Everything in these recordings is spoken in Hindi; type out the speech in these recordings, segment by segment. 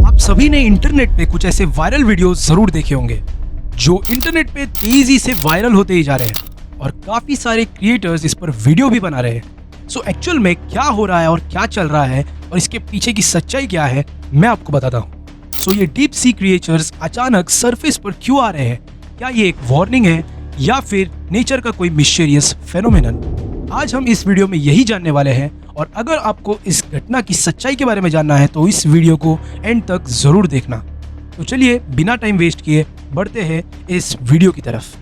आप सभी ने इंटरनेट पे कुछ ऐसे वायरल वीडियोस जरूर देखे होंगे जो इंटरनेट पे तेजी से वायरल होते ही जा रहे हैं और काफी सारे क्रिएटर्स इस पर वीडियो भी बना रहे हैं। सो एक्चुअल में क्या हो रहा है और क्या चल रहा है और इसके पीछे की सच्चाई क्या है मैं आपको बताता हूँ। सो ये डीप सी क्रिएचर्स अचानक सरफेस पर क्यों आ रहे हैं? क्या ये एक वार्निंग है या फिर नेचर का कोई मिस्टीरियस फेनोमेनन? आज हम इस वीडियो में यही जानने वाले हैं और अगर आपको इस घटना की सच्चाई के बारे में जानना है तो इस वीडियो को एंड तक जरूर देखना। तो चलिए बिना टाइम वेस्ट किए बढ़ते हैं इस वीडियो की तरफ।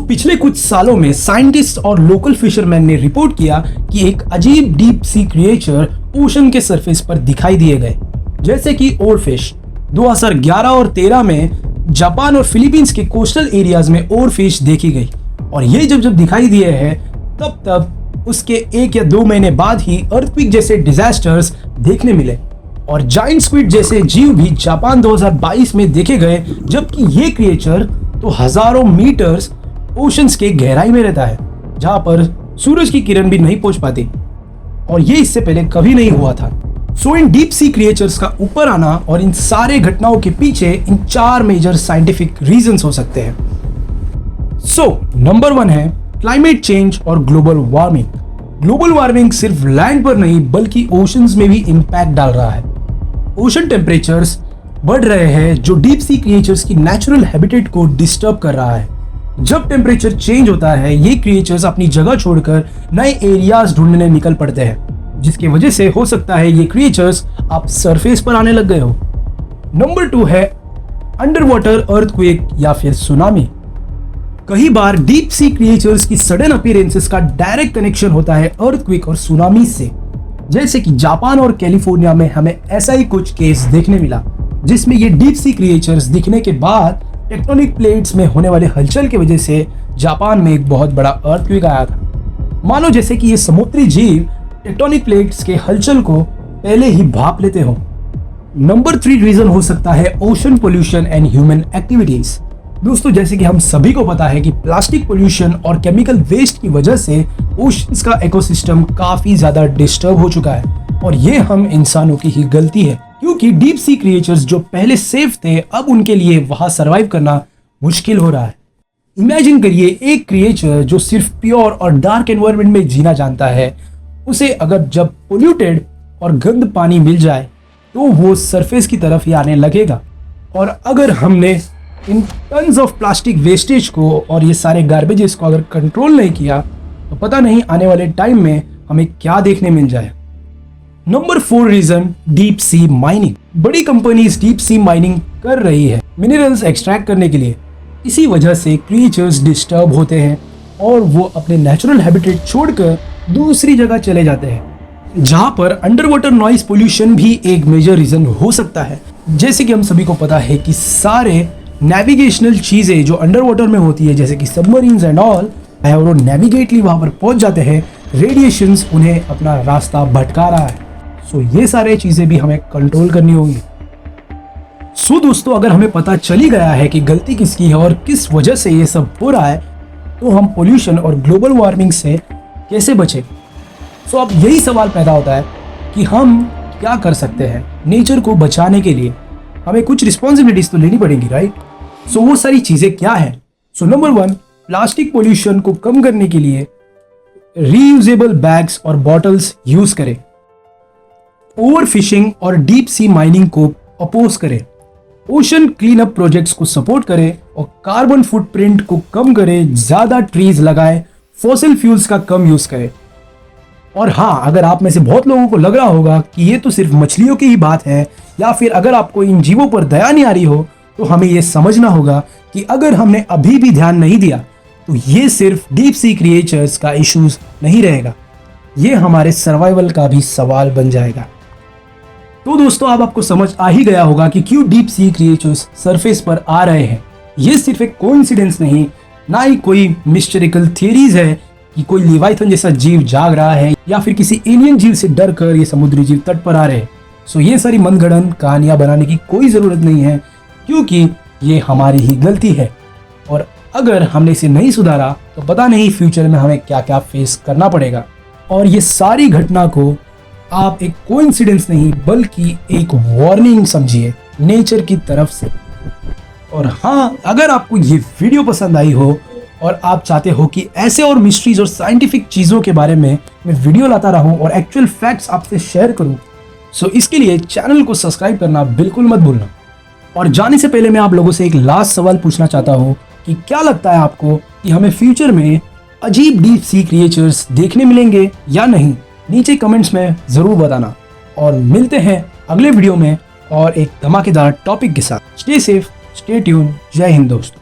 पिछले कुछ सालों में साइंटिस्ट और लोकल फिशरमैन ने रिपोर्ट किया कि एक अजीब डीप सी क्रिएचर ओशन के सरफेस पर दिखाई दिए गए, जैसे कि ओरफिश। 2011 और 13 में जापान और फिलीपींस के कोस्टल एरियाज में ओरफिश देखी गई और ये जब दिखाई दिए हैं तब उसके 1 या 2 महीने बाद ही अर्थक्वेक जैसे डिजास्टर्स देखने मिले और जायंट स्क्विड जैसे जीव भी जापान 2022 में देखे गए, जबकि ये क्रिएचर तो हजारों मीटर्स ओशंस के गहराई में रहता है जहां पर सूरज की किरण भी नहीं पहुंच पाती और ये इससे पहले कभी नहीं हुआ था। सो इन डीप सी क्रिएचर्स का ऊपर आना और इन सारे घटनाओं के पीछे इन 4 मेजर साइंटिफिक रीजंस हो सकते हैं। सो नंबर 1 है क्लाइमेट चेंज और ग्लोबल वार्मिंग। ग्लोबल वार्मिंग सिर्फ लैंड पर नहीं बल्कि ओशंस में भी इंपैक्ट डाल रहा है। ओशन टेम्परेचर्स बढ़ रहे हैं जो डीप सी क्रिएचर्स की नेचुरल हैबिटेट को डिस्टर्ब कर रहा है। जब टेम्परेचर चेंज होता है ये क्रिएचर्स अपनी जगह छोड़कर नए एरियाज ढूंढने निकल पड़ते हैं, जिसकी वजह से हो सकता है ये क्रिएचर्स आप सरफेस पर आने लग गए हो। नंबर 2 है अंडर वाटर अर्थक्वेक या फिर सुनामी। कई बार डीप सी क्रिएचर्स की सडन अपीयरेंसेस का डायरेक्ट कनेक्शन होता है अर्थक्वेक और सुनामी से, जैसे कि जापान और कैलिफोर्निया में हमें ऐसा ही कुछ केस देखने मिला जिसमें ये डीप सी क्रिएचर्स दिखने के बाद टेक्टोनिक प्लेट्स में होने वाले हलचल की वजह से जापान में एक बहुत बड़ा अर्थक्वेक आया था। मानो जैसे कि ये समुद्री जीव टेक्टोनिक प्लेट्स के हलचल को पहले ही भाप लेते हो। नंबर 3 रीजन हो सकता है ocean pollution and human activities. दोस्तों, जैसे कि हम सभी को पता है कि प्लास्टिक पोल्यूशन और केमिकल वेस्ट की वजह से ओशंस का इकोसिस्टम काफी ज्यादा डिस्टर्ब हो चुका है और ये हम इंसानों की ही गलती है, क्योंकि डीप सी क्रिएचर्स जो पहले सेफ थे अब उनके लिए वहां सरवाइव करना मुश्किल हो रहा है। इमेजिन करिए एक क्रिएचर जो सिर्फ प्योर और डार्क एनवायरनमेंट में जीना जानता है, उसे अगर जब पोल्यूटेड और गंद पानी मिल जाए तो वो सरफेस की तरफ ही आने लगेगा। और अगर हमने इन टन्स ऑफ प्लास्टिक वेस्टेज को और ये सारे गार्बेजेस को अगर कंट्रोल नहीं किया तो पता नहीं आने वाले टाइम में हमें क्या देखने मिल जाए। Number 4 reason deep sea mining. बड़ी कंपनीज डीप सी माइनिंग कर रही है मिनरल्स एक्सट्रैक्ट करने के लिए। इसी वजह से क्रिएचर्स डिस्टर्ब होते हैं और वो अपने नेचुरल हैबिटेट छोड़कर दूसरी जगह चले जाते हैं, जहां पर अंडर वाटर नॉइस पोल्यूशन भी एक मेजर रीजन हो सकता है। जैसे कि हम सभी को पता है कि सारे नेविगेशनल चीजें जो अंडर वाटर में होती है, जैसे कि सबमरीन्स एंड ऑल, और वो नेविगेटली वहां पर पहुंच जाते हैं, रेडिएशंस उन्हें अपना रास्ता भटका रहा है। सो ये सारे चीजें भी हमें कंट्रोल करनी होगी। सो दोस्तों, अगर हमें पता चली गया है कि गलती किसकी है और किस वजह से ये सब हो रहा है तो हम पोल्यूशन और ग्लोबल वार्मिंग से कैसे बचें? सो अब यही सवाल पैदा होता है कि हम क्या कर सकते हैं नेचर को बचाने के लिए। हमें कुछ रिस्पॉन्सिबिलिटीज तो लेनी पड़ेगी, राइट? सो वो सारी चीजें क्या है? सो नंबर 1, प्लास्टिक पोल्यूशन को कम करने के लिए रीयूजेबल बैग्स और बॉटल्स यूज करें। ओवर फिशिंग और डीप सी माइनिंग को अपोज करें। ओशन क्लीन अप प्रोजेक्ट्स को सपोर्ट करें और कार्बन फुटप्रिंट को कम करें। ज्यादा ट्रीज लगाएं, फॉसिल फ्यूल्स का कम यूज करें। और हाँ, अगर आप में से बहुत लोगों को लग रहा होगा कि ये तो सिर्फ मछलियों की ही बात है या फिर अगर आपको इन जीवों पर दया नहीं आ रही हो, तो हमें ये समझना होगा कि अगर हमने अभी भी ध्यान नहीं दिया तो ये सिर्फ डीप सी क्रिएचर्स का इश्यूज नहीं रहेगा, ये हमारे सर्वाइवल का भी सवाल बन जाएगा। तो दोस्तों, अब आपको समझ आ ही गया होगा कि क्यों डीप सी क्रिएचर्स सरफेस पर आ रहे हैं। ये सिर्फ एक कोइंसिडेंस नहीं, ना ही कोई मिस्टेरिकल थियरीज है कि कोई लिवाइथन जैसा जीव जाग रहा है या फिर किसी एलियन जीव से डर कर ये समुद्री जीव तट पर आ रहे हैं। सो ये सारी मनगढ़ंत कहानियां बनाने की कोई ज़रूरत नहीं है, क्योंकि ये हमारी ही गलती है। और अगर हमने इसे नहीं सुधारा तो पता नहीं फ्यूचर में हमें क्या क्या फेस करना पड़ेगा। और ये सारी घटना को आप एक कोइंसिडेंस नहीं बल्कि एक वार्निंग समझिए नेचर की तरफ से। और हाँ, अगर आपको ये वीडियो पसंद आई हो और आप चाहते हो कि ऐसे और मिस्ट्रीज और साइंटिफिक चीज़ों के बारे में मैं वीडियो लाता रहूं और एक्चुअल फैक्ट्स आपसे शेयर करूं, सो इसके लिए चैनल को सब्सक्राइब करना बिल्कुल मत भूलना। और जाने से पहले मैं आप लोगों से एक लास्ट सवाल पूछना चाहता हूं कि क्या लगता है आपको कि हमें फ्यूचर में अजीब डीप सी क्रिएचर्स देखने मिलेंगे या नहीं? नीचे कमेंट्स में ज़रूर बताना। और मिलते हैं अगले वीडियो में और एक धमाकेदार टॉपिक के साथ। Stay safe, stay tune. जय हिंद दोस्तों।